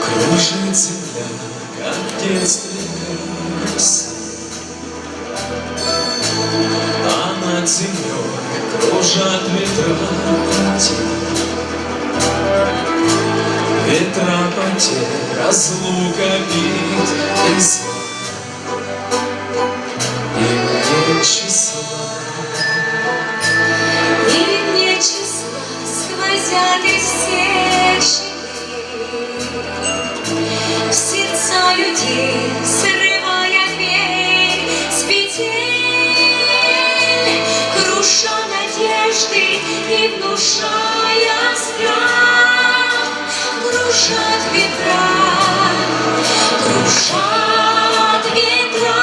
Кружит земля, как в детстве крысы, а над землей кружат ветра потерь. Ветра потерь, разлука, бит и зла. И нет числа, и нет числа, сквозят из всех щелей в сердца людей, срывая пель с петель, круша надежды и внушая страх. Кружат ветра, кружат ветра,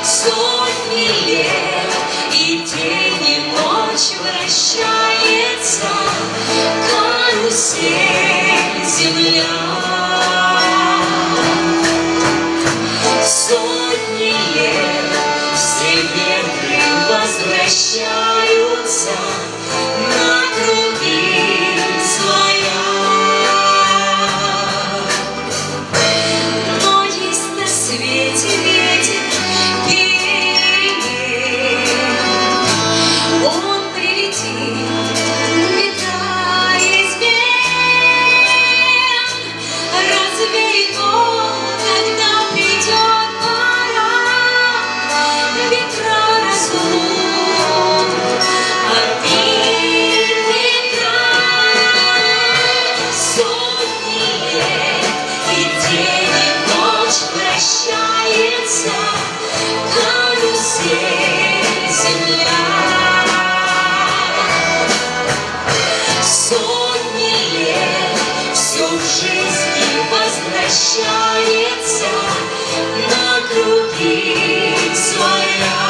сотни лет, и день, и ночь вращается карусель земля. Сотни лет все ветры возвращаются на круги своя. Но есть на свете ветер перемен, он прилетит, ветра измен. Развеет он, когда придет пора, ветра разлук, обид ветра. Сотни лет, и день, и ночь вращается карусель земля. Сотни лет, все в жизни возвращается на круги своя.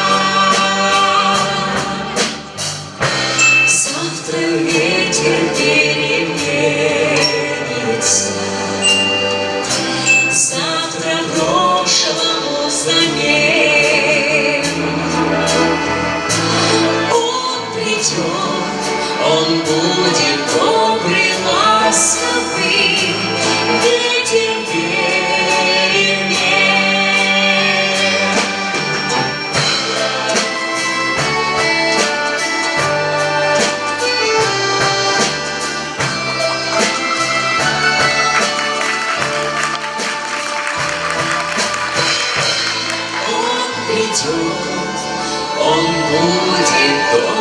Завтра ветер переменится, завтра прошлому замен. Он придет, он будет добрый, ласковый, ветер перемен. Он придет, он будет добрый,